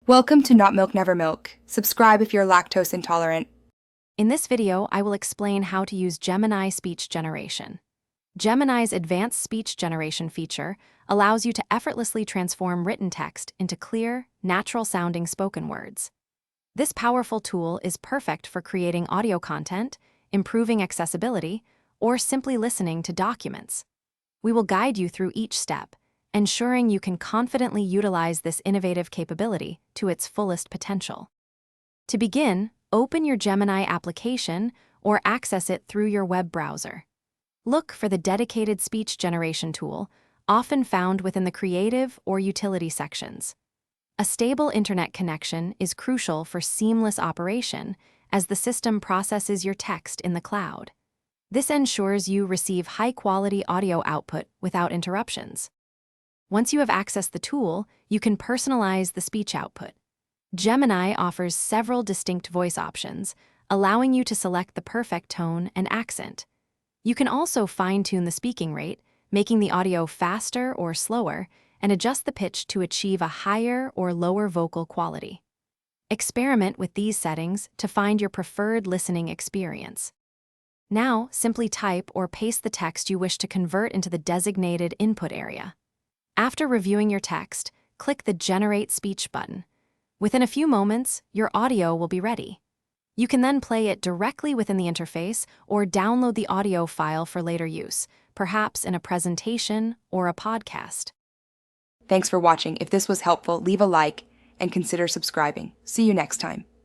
Welcome to Not Milk Never Milk. Subscribe if you're lactose intolerant. In this video, I will explain how to use Gemini speech generation. Gemini's advanced speech generation feature allows you to effortlessly transform written text into clear, natural-sounding spoken words. This powerful tool is perfect for creating audio content, improving accessibility, or simply listening to documents. We will guide you through each step, ensuring you can confidently utilize this innovative capability to its fullest potential. To begin, open your Gemini application or access it through your web browser. Look for the dedicated speech generation tool, often found within the creative or utility sections. A stable internet connection is crucial for seamless operation as the system processes your text in the cloud. This ensures you receive high-quality audio output without interruptions. Once you have accessed the tool, you can personalize the speech output. Gemini offers several distinct voice options, allowing you to select the perfect tone and accent. You can also fine-tune the speaking rate, making the audio faster or slower, and adjust the pitch to achieve a higher or lower vocal quality. Experiment with these settings to find your preferred listening experience. Now, simply type or paste the text you wish to convert into the designated input area. After reviewing your text, click the Generate Speech button. Within a few moments, your audio will be ready. You can then play it directly within the interface or download the audio file for later use, perhaps in a presentation or a podcast. Thanks for watching. If this was helpful, leave a like and consider subscribing. See you next time.